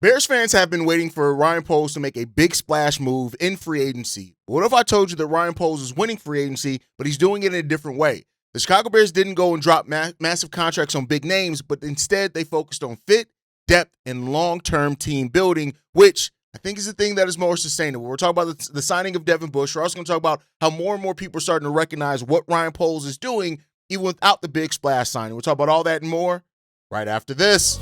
Bears fans have been waiting for Ryan Poles to make a big splash move in free agency. What if I told you that Ryan Poles is winning free agency, but he's doing it in a different way? The Chicago Bears didn't go and drop massive contracts on big names, but instead they focused on fit, depth, and long-term team building, which I think is the thing that is more sustainable. We're talking about the signing of Devin Bush. We're also going to talk about how more and more people are starting to recognize what Ryan Poles is doing, even without the big splash signing. We'll talk about all that and more right after this.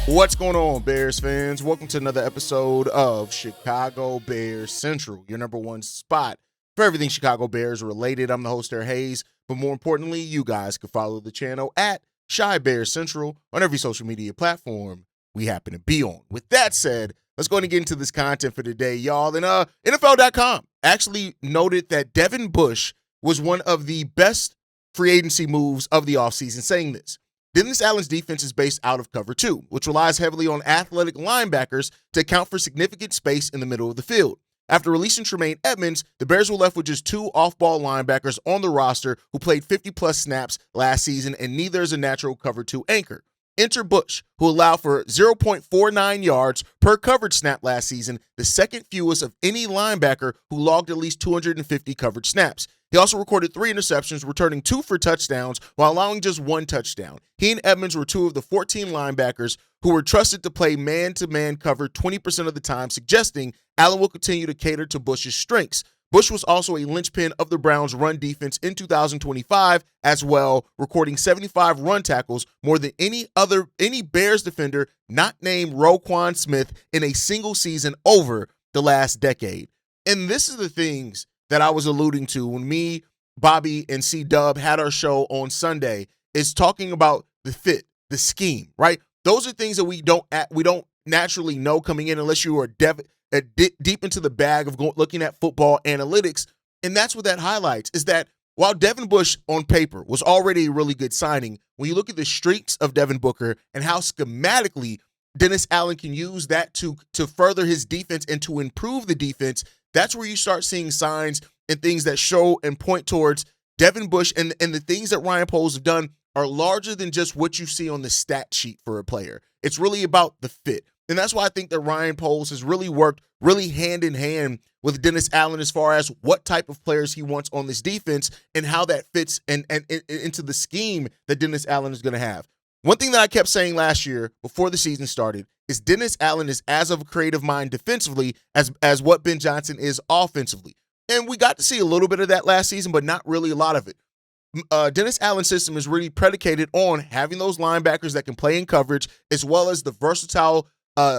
What's going on, Bears fans? Welcome to another episode of Chicago Bears Central, your number one spot for everything Chicago Bears related. I'm the host there, Haize, but more importantly, you guys can follow the channel at Chi Bears Central on every social media platform we happen to be on. With that said, let's go ahead and get into this content for today, y'all. And NFL.com actually noted that Devin Bush was one of the best free agency moves of the offseason, saying this: Dennis Allen's defense is based out of cover 2, which relies heavily on athletic linebackers to account for significant space in the middle of the field. After releasing Tremaine Edmonds, the Bears were left with just 2 off-ball linebackers on the roster who played 50-plus snaps last season, and neither is a natural cover 2 anchor. Enter Bush, who allowed for 0.49 yards per coverage snap last season, the second fewest of any linebacker who logged at least 250 coverage snaps. He also recorded 3 interceptions, returning 2 for touchdowns while allowing just 1 touchdown. He and Edmonds were 2 of the 14 linebackers who were trusted to play man-to-man cover 20% of the time, suggesting Allen will continue to cater to Bush's strengths. Bush was also a linchpin of the Browns' run defense in 2025 as well, recording 75 run tackles, more than any Bears defender not named Roquan Smith in a single season over the last decade. And this is the things that I was alluding to when me, Bobby, and C-Dub had our show on Sunday, is talking about the fit, the scheme, right? Those are things that we don't naturally know coming in unless you are deep into the bag of looking at football analytics. And that's what that highlights, is that while Devin Bush on paper was already a really good signing, when you look at the streaks of Devin Booker and how schematically Dennis Allen can use that to further his defense and to improve the defense, that's where you start seeing signs and things that show and point towards Devin Bush, and the things that Ryan Poles have done are larger than just what you see on the stat sheet for a player. It's really about the fit. And that's why I think that Ryan Poles has really worked really hand in hand with Dennis Allen as far as what type of players he wants on this defense and how that fits and into the scheme that Dennis Allen is going to have. One thing that I kept saying last year before the season started is Dennis Allen is as of a creative mind defensively as what Ben Johnson is offensively. And we got to see a little bit of that last season, but not really a lot of it. Dennis Allen's system is really predicated on having those linebackers that can play in coverage, as well as the versatile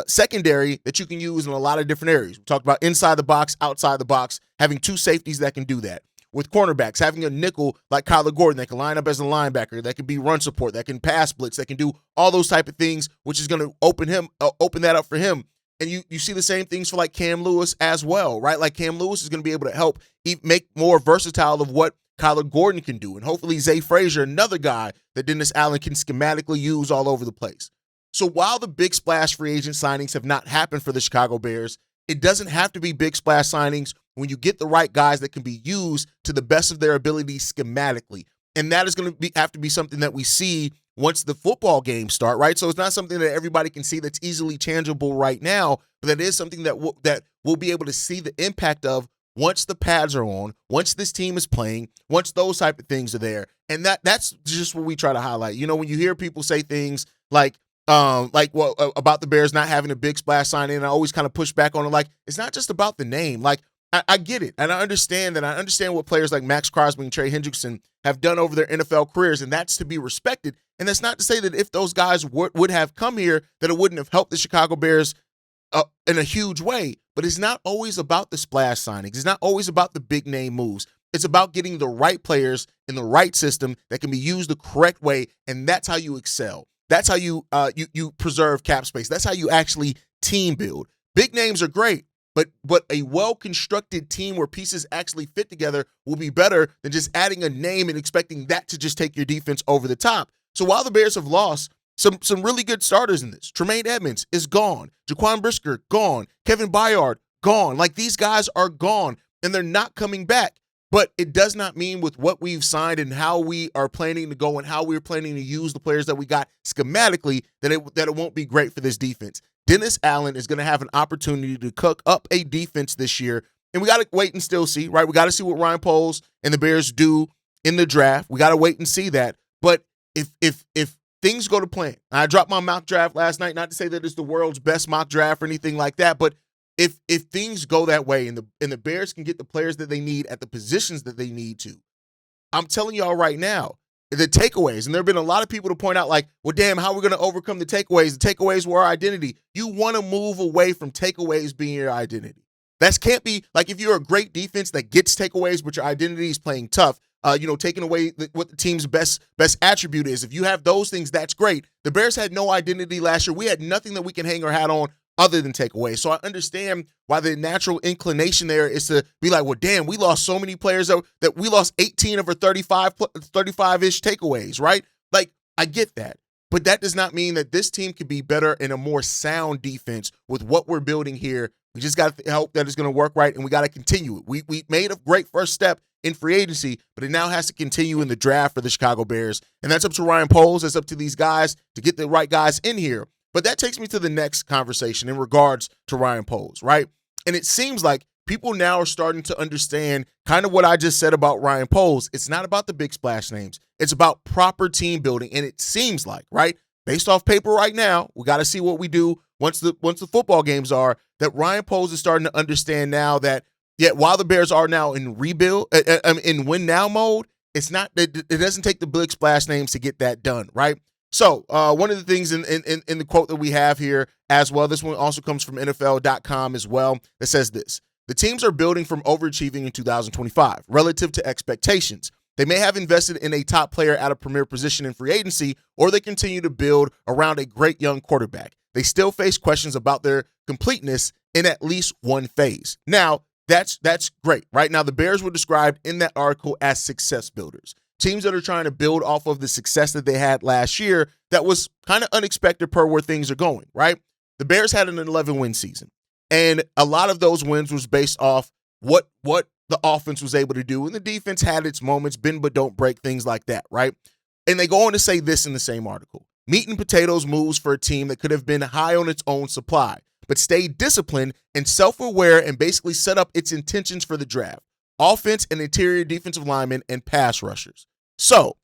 secondary that you can use in a lot of different areas. We talked about inside the box, outside the box, having 2 safeties that can do that. With cornerbacks, having a nickel like Kyler Gordon that can line up as a linebacker, that can be run support, that can pass blitz, that can do all those type of things, which is going to open that up for him. And you see the same things for like Cam Lewis as well, right? Like Cam Lewis is going to be able to help make more versatile of what Kyler Gordon can do. And hopefully Zay Frazier, another guy that Dennis Allen can schematically use all over the place. So while the big splash free agent signings have not happened for the Chicago Bears, it doesn't have to be big splash signings when you get the right guys that can be used to the best of their ability schematically. And that is going to have to be something that we see once the football games start, right? So it's not something that everybody can see that's easily tangible right now, but that is something that we'll be able to see the impact of once the pads are on, once this team is playing, once those type of things are there. And that's just what we try to highlight. You know, when you hear people say things like about the Bears not having a big splash signing, and I always kind of push back on it, like, it's not just about the name. Like, I get it, and I understand what players like Max Crosby and Trey Hendrickson have done over their NFL careers, and that's to be respected. And that's not to say that if those guys would have come here, that it wouldn't have helped the Chicago Bears in a huge way. But it's not always about the splash signings. It's not always about the big name moves. It's about getting the right players in the right system that can be used the correct way, and that's how you excel. That's how you preserve cap space. That's how you actually team build. Big names are great, but a well-constructed team where pieces actually fit together will be better than just adding a name and expecting that to just take your defense over the top. So while the Bears have lost some really good starters in this, Tremaine Edmonds is gone, Jaquan Brisker gone, Kevin Byard gone. Like, these guys are gone, and they're not coming back. But it does not mean with what we've signed and how we are planning to go and how we're planning to use the players that we got schematically that it won't be great for this defense. Dennis Allen is going to have an opportunity to cook up a defense this year, and we got to wait and still see, right? We got to see what Ryan Poles and the Bears do in the draft. We got to wait and see that. But if things go to plan, I dropped my mock draft last night, not to say that it's the world's best mock draft or anything like that, but if things go that way and the Bears can get the players that they need at the positions that they need to, I'm telling y'all right now, the takeaways, and there have been a lot of people to point out, like, well, damn, how are we going to overcome the takeaways? The takeaways were our identity. You want to move away from takeaways being your identity. That can't be, like, if you're a great defense that gets takeaways, but your identity is playing tough, taking away what the team's best attribute is. If you have those things, that's great. The Bears had no identity last year. We had nothing that we can hang our hat on other than takeaways. So I understand why the natural inclination there is to be like, well, damn, we lost so many players that we lost 18 of our 35-ish takeaways, right? Like, I get that. But that does not mean that this team could be better in a more sound defense with what we're building here. We just got to hope that it's going to work right, and we got to continue it. We made a great first step in free agency, but it now has to continue in the draft for the Chicago Bears. And that's up to Ryan Poles. That's up to these guys to get the right guys in here. But that takes me to the next conversation in regards to Ryan Poles, right? And it seems like people now are starting to understand kind of what I just said about Ryan Poles. It's not about the big splash names. It's about proper team building. And it seems like, right, based off paper right now, we got to see what we do once the football games are, that Ryan Poles is starting to understand now that, yeah, while the Bears are now in rebuild, in win now mode, it's not, it doesn't take the big splash names to get that done, right? So one of the things in the quote that we have here as well, this one also comes from NFL.com as well, that says this: the teams are building from overachieving in 2025 relative to expectations. They may have invested in a top player at a premier position in free agency, or they continue to build around a great young quarterback. They still face questions about their completeness in at least one phase. Now, that's great. Right now, the Bears were described in that article as success builders. Teams that are trying to build off of the success that they had last year that was kind of unexpected per where things are going, right? The Bears had an 11-win season, and a lot of those wins was based off what the offense was able to do, and the defense had its moments, bend but don't break, things like that, right? And they go on to say this in the same article: meat and potatoes moves for a team that could have been high on its own supply, but stayed disciplined and self-aware and basically set up its intentions for the draft: offense and interior defensive linemen and pass rushers. So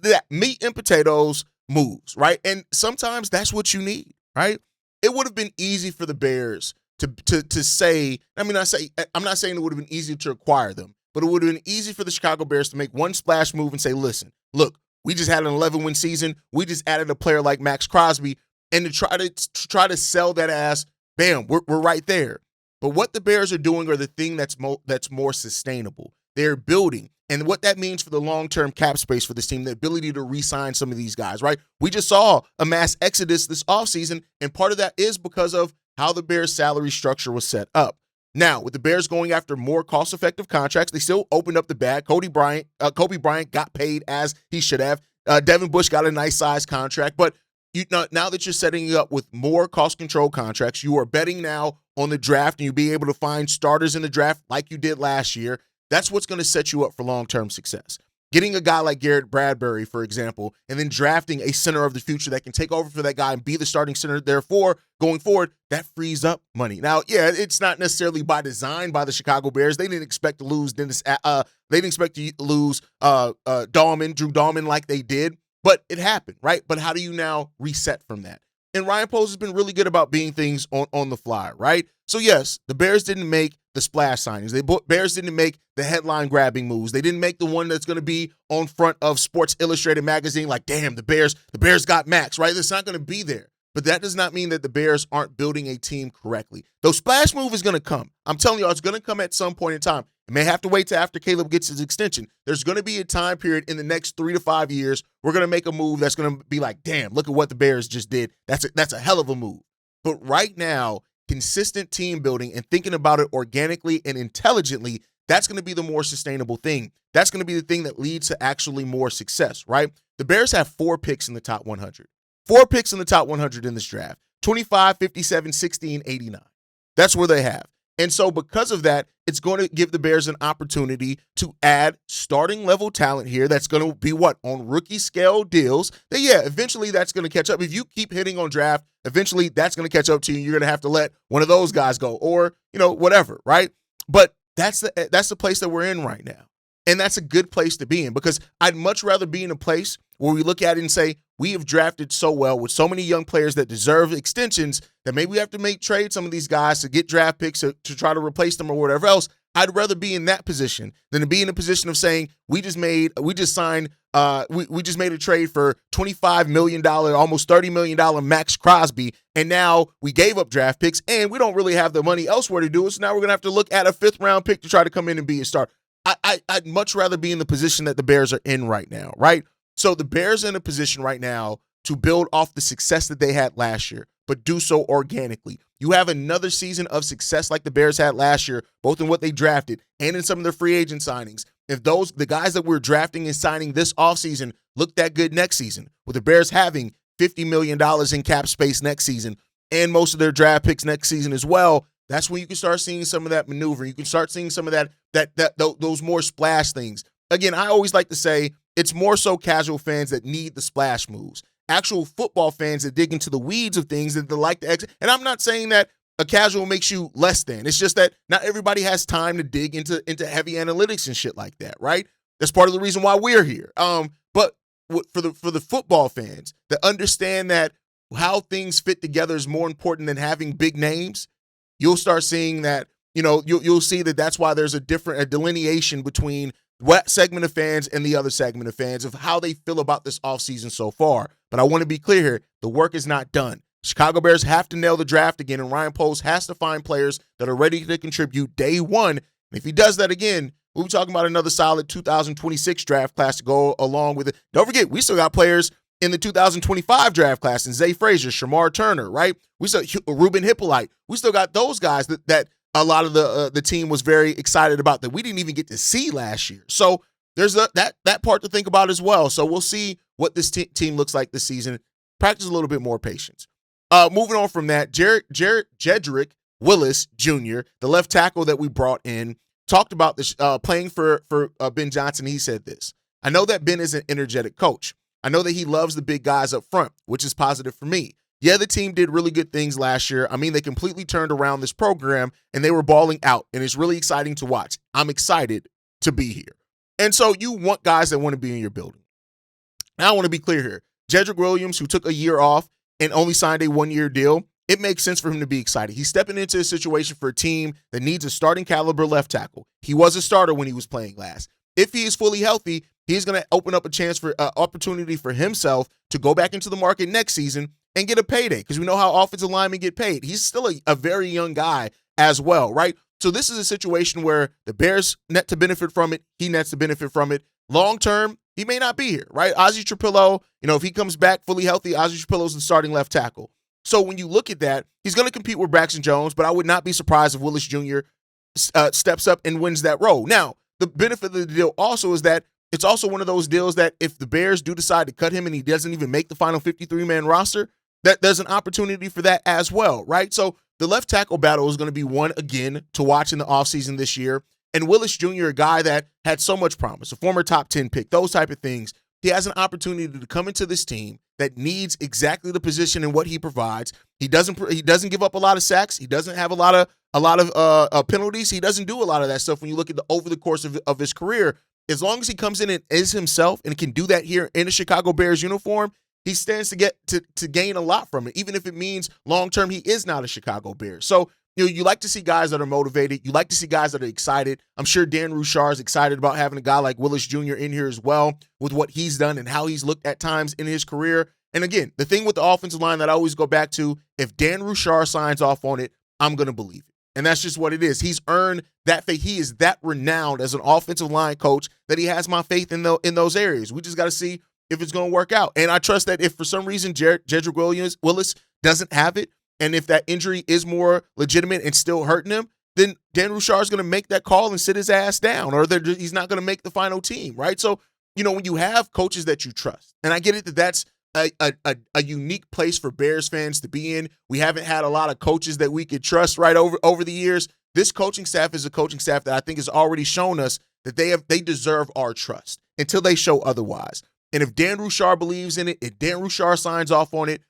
that meat and potatoes moves, right? And sometimes that's what you need, right? It would have been easy for the Bears to say, I'm not saying it would have been easy to acquire them, but it would have been easy for the Chicago Bears to make one splash move and say, listen, look, we just had an 11-win season. We just added a player like Max Crosby, and to try to sell that as, bam, we're right there. But what the Bears are doing are the thing that's more sustainable. They're building. And what that means for the long-term cap space for this team, the ability to re-sign some of these guys, right? We just saw a mass exodus this offseason, and part of that is because of how the Bears' salary structure was set up. Now, with the Bears going after more cost-effective contracts, they still opened up the bag. Kobe Bryant got paid as he should have. Devin Bush got a nice-sized contract. But now that you're setting up with more cost-control contracts, you are betting now on the draft, and you'll be able to find starters in the draft like you did last year. That's what's going to set you up for long-term success. Getting a guy like Garrett Bradbury, for example, and then drafting a center of the future that can take over for that guy and be the starting center, therefore, going forward, that frees up money. Now, yeah, it's not necessarily by design by the Chicago Bears. They didn't expect to lose Drew Dahlman like they did, but it happened, right? But how do you now reset from that? And Ryan Poles has been really good about being things on the fly, right? So, yes, the Bears didn't make the splash signings. Bears didn't make the headline-grabbing moves. They didn't make the one that's going to be on front of Sports Illustrated magazine like, damn, the Bears got Max, right? It's not going to be there. But that does not mean that the Bears aren't building a team correctly. The splash move is going to come. I'm telling you, it's going to come at some point in time. It may have to wait till after Caleb gets his extension. There's going to be a time period in the next 3 to 5 years we're going to make a move that's going to be like, damn, look at what the Bears just did. That's a hell of a move. But right now, consistent team building and thinking about it organically and intelligently, that's going to be the more sustainable thing. That's going to be the thing that leads to actually more success, right? The Bears have 4 picks in the top 100. 4 picks in the top 100 in this draft. 25, 57, 60, and 89. That's where they have. And so because of that, it's going to give the Bears an opportunity to add starting level talent here that's going to be on rookie scale deals. That, eventually that's going to catch up. If you keep hitting on draft, eventually that's going to catch up to you. You're going to have to let one of those guys go or, whatever, right? But that's the place that we're in right now. And that's a good place to be in, because I'd much rather be in a place where we look at it and say, we have drafted so well with so many young players that deserve extensions that maybe we have to trade some of these guys to get draft picks to try to replace them or whatever else. I'd rather be in that position than to be in a position of saying we just made a trade for $25 million, almost $30 million Max Crosby, and now we gave up draft picks and we don't really have the money elsewhere to do it. So now we're going to have to look at a 5th round pick to try to come in and be a star. I'd much rather be in the position that the Bears are in right now, right? So the Bears are in a position right now to build off the success that they had last year, but do so organically. You have another season of success like the Bears had last year, both in what they drafted and in some of their free agent signings. If the guys that we're drafting and signing this offseason look that good next season, with the Bears having $50 million in cap space next season and most of their draft picks next season as well, that's when you can start seeing some of that maneuver. You can start seeing some of those more splash things. Again, I always like to say it's more so casual fans that need the splash moves. Actual football fans that dig into the weeds of things that they like to exit. And I'm not saying that a casual makes you less than. It's just that not everybody has time to dig into heavy analytics and shit like that, right? That's part of the reason why we're here. But for the football fans that understand that how things fit together is more important than having big names, you'll start seeing that, you'll see that that's why there's a delineation between what segment of fans and the other segment of fans of how they feel about this offseason so far. But I want to be clear here, the work is not done. Chicago Bears have to nail the draft again, and Ryan Poles has to find players that are ready to contribute day one. And if he does that again, we'll be talking about another solid 2026 draft class to go along with it. Don't forget, we still got players in the 2025 draft class, and Zay Frazier, Shamar Turner, right? We still Ruben Hippolyte. We still got those guys that a lot of the team was very excited about that we didn't even get to see last year. So there's that part to think about as well. So we'll see what this team looks like this season. Practice a little bit more patience. Moving on from that, Jedrick Willis Jr., the left tackle that we brought in, talked about this playing for Ben Johnson. He said this: I know that Ben is an energetic coach. I know that he loves the big guys up front, which is positive for me. Yeah, the team did really good things last year. I mean, they completely turned around this program, and they were balling out, and it's really exciting to watch. I'm excited to be here. And so you want guys that want to be in your building. Now, I want to be clear here. Jedrick Williams, who took a year off and only signed a 1-year deal, it makes sense for him to be excited. He's stepping into a situation for a team that needs a starting caliber left tackle. He was a starter when he was playing last. If he is fully healthy, he's going to open up a chance for opportunity for himself to go back into the market next season and get a payday, because we know how offensive linemen get paid. He's still a very young guy as well, right? So this is a situation where the Bears net to benefit from it. He nets to benefit from it. Long term, he may not be here, right? Ozzie Trapillo, if he comes back fully healthy, Ozzie Trapillo's the starting left tackle. So when you look at that, he's going to compete with Braxton Jones, but I would not be surprised if Willis Jr. Steps up and wins that role. Now, the benefit of the deal also is that it's also one of those deals that if the Bears do decide to cut him and he doesn't even make the final 53-man roster, that there's an opportunity for that as well, right? So the left tackle battle is going to be one, again, to watch in the offseason this year. And Willis Jr., a guy that had so much promise, a former top 10 pick, those type of things, he has an opportunity to come into this team that needs exactly the position and what he provides. He doesn't give up a lot of sacks. He doesn't have a lot of penalties. He doesn't do a lot of that stuff when you look at over the course of his career. As long as he comes in and is himself and can do that here in a Chicago Bears uniform, he stands to get to gain a lot from it, even if it means long-term he is not a Chicago Bear. So, you like to see guys that are motivated. You like to see guys that are excited. I'm sure Dan Rouchar is excited about having a guy like Willis Jr. in here as well with what he's done and how he's looked at times in his career. And again, the thing with the offensive line that I always go back to, if Dan Rouchar signs off on it, I'm going to believe it. And that's just what it is. He's earned that faith. He is that renowned as an offensive line coach that he has my faith in those areas. We just got to see if it's going to work out. And I trust that if for some reason Jedrick Willis doesn't have it, and if that injury is more legitimate and still hurting him, then Dan Roushar is going to make that call and sit his ass down, or he's not going to make the final team, right? So, when you have coaches that you trust, and I get it that that's a unique place for Bears fans to be in. We haven't had a lot of coaches that we could trust right over the years. This coaching staff is a coaching staff that I think has already shown us that they deserve our trust until they show otherwise. And if Dan Roushar believes in it, if Dan Roushar signs off on it,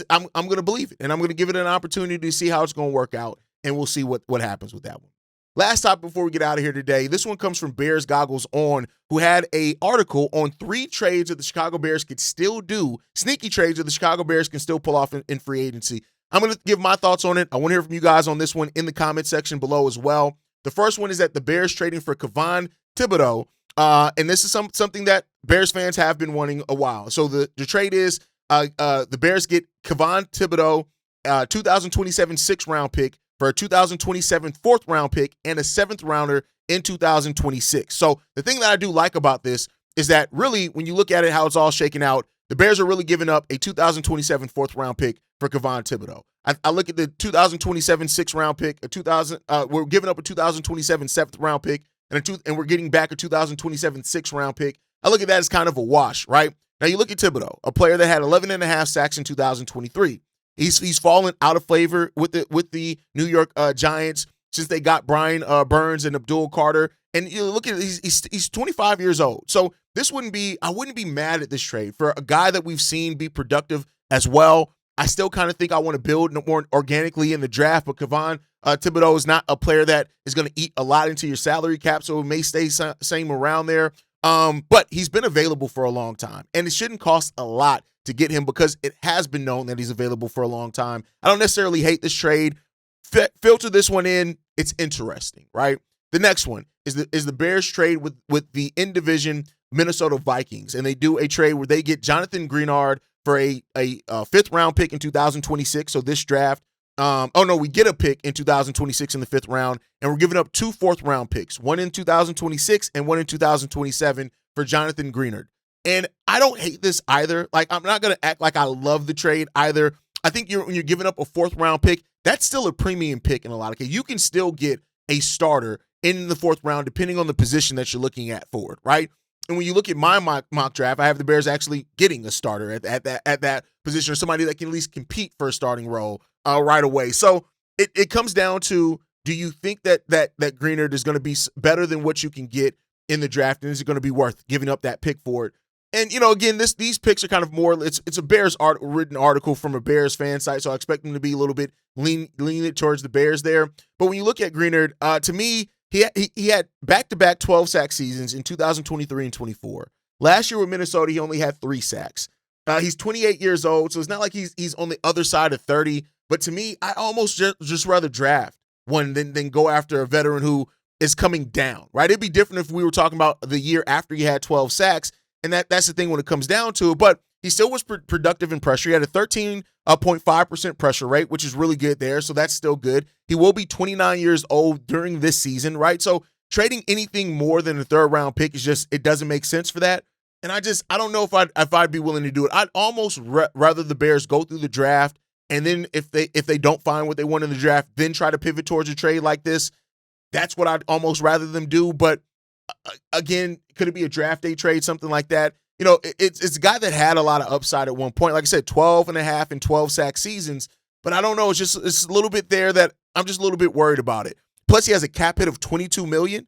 I'm going to believe it, and I'm going to give it an opportunity to see how it's going to work out, and we'll see what happens with that one. Last topic before we get out of here today, this one comes from Bears Goggles On, who had an article on 3 trades that the Chicago Bears could still do, sneaky trades that the Chicago Bears can still pull off in free agency. I'm going to give my thoughts on it. I want to hear from you guys on this one in the comment section below as well. The first one is that the Bears trading for Kayvon Thibodeaux, and this is something that Bears fans have been wanting a while. So the trade is the Bears get Kayvon Thibodeaux, 2027 6th-round pick, for a 2027 4th-round pick and a 7th-rounder in 2026. So the thing that I do like about this is that really, when you look at it, how it's all shaken out, the Bears are really giving up a 2027 4th-round pick for Kayvon Thibodeaux. I look at the 2027 6th-round pick, we're giving up a 2027 7th-round pick, and we're getting back a 2027 6th-round pick. I look at that as kind of a wash, right? Now you look at Thibodeaux, a player that had 11.5 sacks in 2023. He's fallen out of favor with the New York Giants since they got Brian Burns and Abdul Carter. And you look at it, he's 25 years old. So I wouldn't be mad at this trade for a guy that we've seen be productive as well. I still kind of think I want to build more organically in the draft, but Kayvon Thibodeaux is not a player that is going to eat a lot into your salary cap, so it may stay same around there. But he's been available for a long time, and it shouldn't cost a lot to get him because it has been known that he's available for a long time. I don't necessarily hate this trade. Filter this one in. It's interesting, right? The next one is the Bears trade with the in-division Minnesota Vikings, and they do a trade where they get Jonathan Greenard for a 5th-round pick in 2026, so this draft. We get a pick in 2026 in the 5th round, and we're giving up 2 4th-round picks, one in 2026 and one in 2027 for Jonathan Greenard. And I don't hate this either. Like, I'm not going to act like I love the trade either. I think when you're giving up a 4th-round pick, that's still a premium pick in a lot of cases. You can still get a starter in the 4th round depending on the position that you're looking at forward, right? And when you look at my mock draft, I have the Bears actually getting a starter at that position, or somebody that can at least compete for a starting role right away. So it comes down to, do you think that Greenard is going to be better than what you can get in the draft, and is it going to be worth giving up that pick for it? And, again, these picks are kind of more, it's a Bears written article from a Bears fan site, so I expect them to be a little bit leaning towards the Bears there. But when you look at Greenard, to me, he had back-to-back 12-sack seasons in 2023 and 24. Last year with Minnesota, he only had 3 sacks. He's 28 years old, so it's not like he's on the other side of 30. But to me, I almost just rather draft one than go after a veteran who is coming down, right? It'd be different if we were talking about the year after he had 12 sacks, and that's the thing when it comes down to it. But he still was productive in pressure. He had a 13.5% pressure rate, which is really good there, so that's still good. He will be 29 years old during this season, right? So trading anything more than a 3rd-round pick it doesn't make sense for that. And I don't know if I'd be willing to do it. I'd almost rather the Bears go through the draft, and then if they don't find what they want in the draft, then try to pivot towards a trade like this. That's what I'd almost rather them do. But again, could it be a draft day trade, something like that? It's a guy that had a lot of upside at one point. Like I said, 12.5 and 12 sack seasons. But I don't know. It's a little bit there that I'm just a little bit worried about it. Plus, he has a cap hit of $22 million.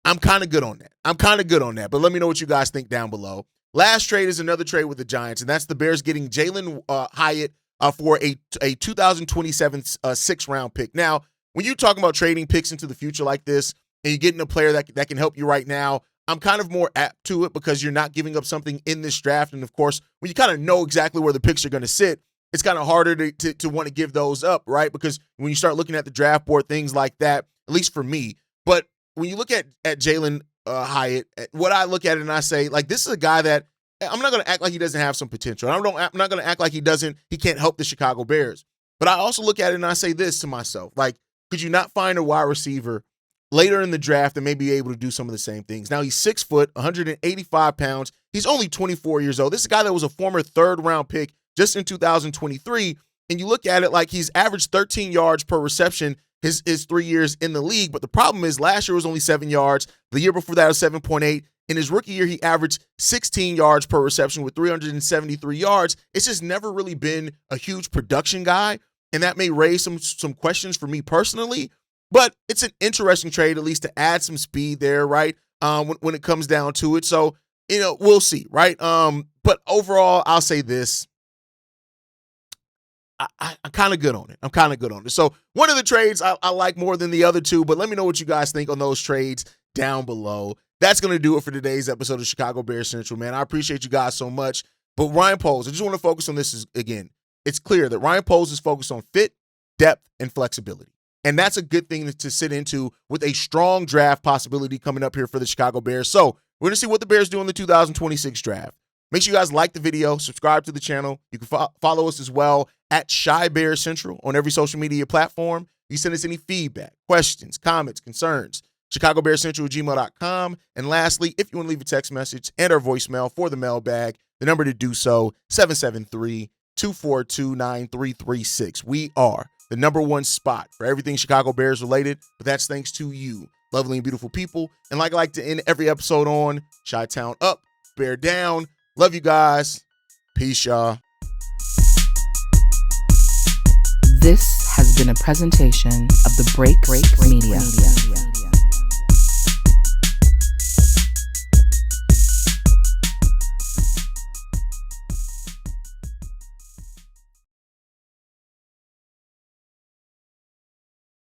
I'm kind of good on that. But let me know what you guys think down below. Last trade is another trade with the Giants, and that's the Bears getting Jalin Hyatt for a 2027 6th-round pick. Now, when you're talking about trading picks into the future like this, and you're getting a player that can help you right now, I'm kind of more apt to it because you're not giving up something in this draft. And, of course, when you kind of know exactly where the picks are going to sit, it's kind of harder to want to give those up, right? Because when you start looking at the draft board, things like that, at least for me. But when you look at Jalin Hyatt, what I look at it and I say, like, this is a guy that I'm not going to act like he doesn't have some potential. I'm not going to act like he can't help the Chicago Bears. But I also look at it and I say this to myself, like, could you not find a wide receiver later in the draft and may be able to do some of the same things? Now, he's 6 foot, 185 pounds. He's only 24 years old. This is a guy that was a former 3rd-round pick just in 2023. and you look at it like he's averaged 13 yards per reception his 3 years in the league. But the problem is last year was only 7 yards. The year before that was 7.8. In his rookie year, he averaged 16 yards per reception with 373 yards. It's just never really been a huge production guy, and that may raise some questions for me personally. But it's an interesting trade, at least to add some speed there, right? When it comes down to it. So, we'll see, right? But overall, I'll say this. I'm kind of good on it. So one of the trades I like more than the other two, but let me know what you guys think on those trades down below. That's going to do it for today's episode of Chicago Bears Central, man. I appreciate you guys so much. But Ryan Poles, I just want to focus on this again. It's clear that Ryan Poles is focused on fit, depth, and flexibility. And that's a good thing to sit into with a strong draft possibility coming up here for the Chicago Bears. So we're going to see what the Bears do in the 2026 draft. Make sure you guys like the video, subscribe to the channel. You can follow us as well at Chi Bears Central on every social media platform. You send us any feedback, questions, comments, concerns, ChicagoBearsCentral@gmail.com. And lastly, if you want to leave a text message and our voicemail for the mailbag, the number to do so, 773-242-9336. We are the #1 spot for everything Chicago Bears related, but that's thanks to you, lovely and beautiful people. And like I like to end every episode on, Chi-Town up, Bear down. Love you guys. Peace, y'all. This has been a presentation of the Break Media.